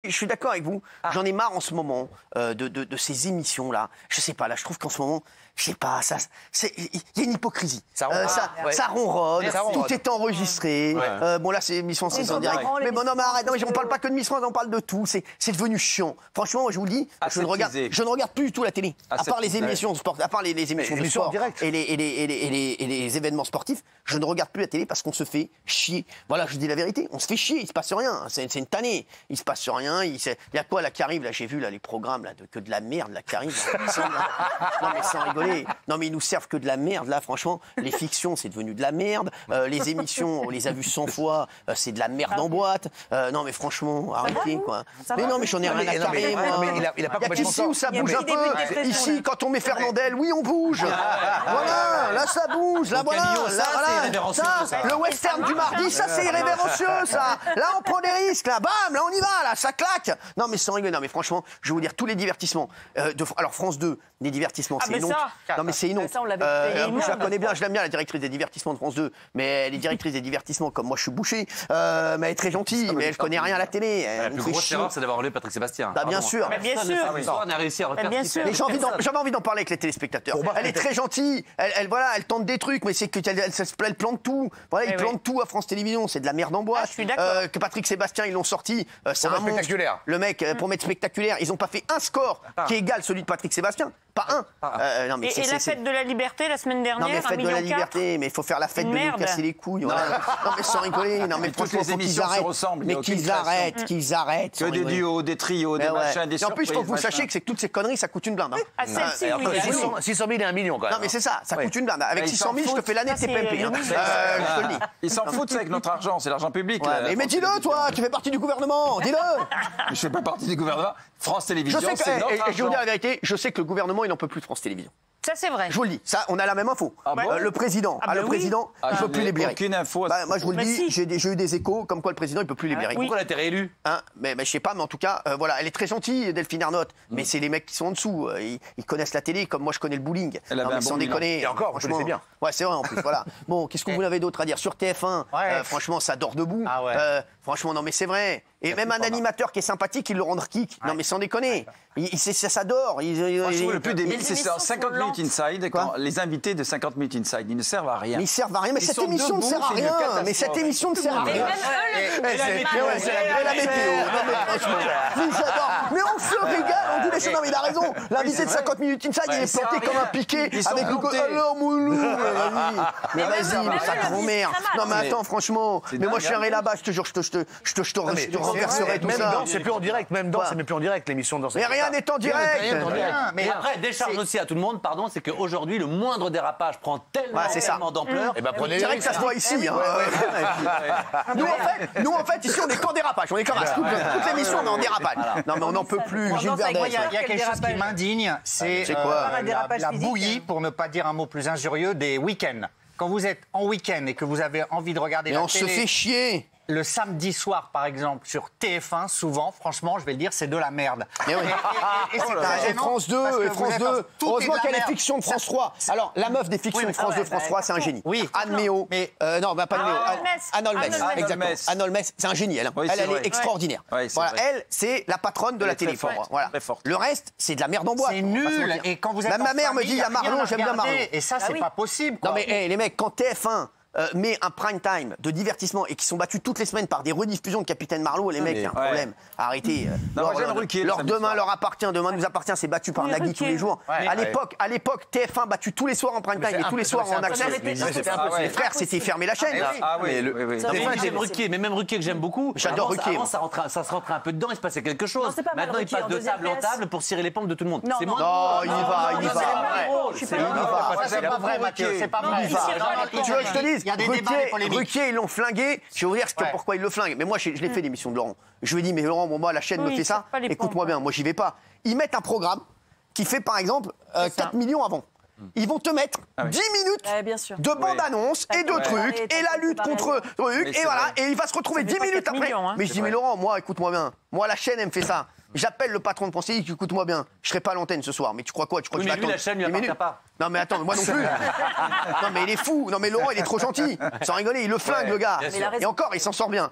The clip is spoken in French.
Je suis d'accord avec vous. J'en ai marre en ce moment de ces émissions-là. Je sais pas, là, je trouve qu'en ce moment, je sais pas, il y a une hypocrisie. Ça ronronne, tout est enregistré. Bon, là, c'est émission c'est en direct. Mais bon, non, mais arrête, non, mais on parle pas que de Miss France, on parle de tout. C'est devenu chiant. Franchement, moi, je vous le dis, je ne regarde plus du tout la télé. À part les émissions de sport, à part les émissions de sport et les événements sportifs, je ne regarde plus la télé parce qu'on se fait chier. Voilà, je dis la vérité, on se fait chier, il se passe rien. C'est une tannée. Il se passe rien. Il y a quoi là qui arrive là? J'ai vu là les programmes là que de la merde là qui arrive. Non mais sans rigoler. Non mais ils nous servent que de la merde là. Franchement, les fictions c'est devenu de la merde. Les émissions on les a vues 100 fois. C'est de la merde en boîte. Non mais franchement arrêtez quoi. Mais non mais j'en ai rien à carrer. Il y a qu'ici où ça bouge un peu. Ici quand on met Fernandel, oui on bouge. Voilà, là ça bouge. Là voilà. Le western du mardi, ça c'est irrévérencieux ça. Là on prend des risques là. Bam, là on y va là. Ça claque. Non mais sans rigoler, non mais franchement, je vais vous dire tous les divertissements alors France 2, les divertissements, c'est non. Non mais c'est non. Je la connais bien, je l'aime bien la directrice des divertissements de France 2, mais elle est directrice des divertissements comme moi je suis bouché. Mais elle est très gentille, mais elle connaît rien à la télé. La plus grosse erreur, c'est d'avoir enlevé Patrick Sébastien. Bah bien sûr. Mais bien sûr. On a réussi à refaire. Mais j'avais envie d'en parler avec les téléspectateurs. Elle est très gentille. Elle tente des trucs, mais c'est qu'elle plante tout. Voilà, ils plantent tout à France Télévisions. C'est de la merde en boîte. Je suis d'accord. Que Patrick Sébastien ils l'ont sorti. C'est un spectaculaire. Le mec, pour mettre spectaculaire, ils n'ont pas fait un score qui égale celui de Patrick Sébastien. Pas un. Non, mais et la fête de la liberté la semaine dernière, non mais fête de la liberté, mais il faut faire la fête de nous casser les couilles. Voilà. Non mais sans rigoler, non mais toutes les émissions se ressemblent. Mais qu'ils arrêtent. Que des duos, des trios, des machins, des surprises. En plus, il faut que vous sachiez que toutes ces conneries, ça coûte une blinde. Ah, celle-ci, oui. 600 000 et 1 million quand même. Non mais c'est ça coûte une blinde. Avec 600 000, je te fais l'année de TPMP. Je te le dis. Ils s'en foutent, c'est avec notre argent, c'est l'argent public. Mais dis-le toi, tu fais partie du gouvernement, dis-le. Je fais pas partie du gouvernement. France Télévisions, c'est notre argent. Et je vais vous dire la vérité, je sais que le gouvernement, il n'en peut plus de France Télévisions. Ça, c'est vrai. Je vous le dis, ça, on a la même info. Le président, il ne peut plus les blairer. Aucune info. Moi, je vous le dis, j'ai eu des échos comme quoi le président, il ne peut plus les blairer. Pourquoi elle a été réélue? Mais je sais pas, mais en tout cas, voilà, elle est très gentille, Delphine Ernotte. Mais c'est les mecs qui sont en dessous. Ils connaissent la télé comme moi, je connais le bowling. Non, mais sans déconner. Et encore, vous connaissez bien. Ouais, c'est vrai en plus. Voilà. Bon, qu'est-ce que vous avez d'autre à dire sur TF1? Franchement, ça dort debout. Franchement, non, mais c'est vrai. Et même un animateur qui est sympathique, il le rend kick. Non, mais sans déconner. Ça dort. Le plus débile, c'est 50 minutes inside. Les invités de 50 minutes inside, ils ne servent à rien. Mais ils servent à rien. Mais cette émission ne sert à rien. Mais cette émission ne sert à rien. Et la météo. Non, mais franchement. Mais on se régale. On dit les choses. Non, mais il a raison. L'invité de 50 minutes inside, il est planté comme un piqué. Avec le alors Moulou. Mais vas-y, sa grand-mère. Non, mais attends, franchement. Mais moi, je serai là-bas. Je te jure, je te renverserai tout ça. Même dans, c'est plus en direct. Même dans, c'est même plus en direct, l'émission. Mais rien n'est en direct. Mais après, décharge aussi à tout le monde, pardon, c'est qu'aujourd'hui, le moindre dérapage prend tellement d'ampleur. Et prenez direct que ça se voit ici. Nous, en fait, ici, on est qu'en dérapage. On est comme ça. Toute l'émission, on est en dérapage. Non, mais on n'en peut plus. Gilles Verdez. Il y a quelque chose qui m'indigne, c'est la bouillie, pour ne pas dire un mot plus injurieux, des week-ends. Quand vous êtes en week-end et que vous avez envie de regarder la télé... on se fait chier. Le samedi soir, par exemple, sur TF1, souvent, franchement, je vais le dire, c'est de la merde. Et France 2, heureusement qu'il y a les fictions de France 3. Alors, la meuf des fictions de France 2, France 3, c'est un génie. Oui. Anne Méo. Non, pas Anne Méo. Anne Olmès. Exactement. Anne Olmès, c'est un génie, elle. Elle est extraordinaire. Voilà, elle, c'est la patronne de la télé pour moi. Voilà. Le reste, c'est de la merde en boîte. C'est nul. Et quand vous êtes ma mère me dit, il y a Marlon, j'aime bien Marlon. Et ça, c'est pas possible. Non, mais les mecs, quand TF1 met un prime time de divertissement et qui sont battus toutes les semaines par des rediffusions de Capitaine Marlowe, les mecs, il y a un problème. Arrêtez. Leur demain leur appartient, demain nous appartient, c'est battu par Nagui tous les jours. À l'époque, TF1 battu tous les soirs en prime time et tous les soirs en accès. Les frères, c'était fermer la chaîne. J'aime Ruquier, mais même Ruquier que j'aime beaucoup. J'adore Ruquier. Avant, ça se rentrait un peu dedans, il se passait quelque chose. Maintenant, il passe de table en table pour cirer les pompes de tout le monde. Non, il y va. C'est pas vrai, Mathieu, c'est pas vrai. Tu veux que je te dise, Ruquier, ils l'ont flingué. Je vais vous dire pourquoi ils le flinguent. Mais moi, je l'ai fait l'émission de Laurent. Je lui ai dit, mais Laurent, moi, la chaîne me fait ça. Écoute-moi bien, moi, j'y vais pas. Ils mettent un programme qui fait, par exemple, 4 millions avant. Ils vont te mettre 10 minutes de bande-annonce et de trucs, et la lutte contre trucs, et voilà, et il va se retrouver 10 minutes après. Mais je dis, mais Laurent, moi, écoute-moi bien. Moi, la chaîne, elle me fait ça. J'appelle le patron de France Télé, écoute-moi bien, je serai pas à l'antenne ce soir, mais tu crois quoi? Tu crois que je vais attendre la chaîne lui appartient pas. Non mais attends, moi non plus. Non mais il est fou. Non mais Laurent, il est trop gentil. Sans rigoler, il le flingue le gars. Et encore, il s'en sort bien.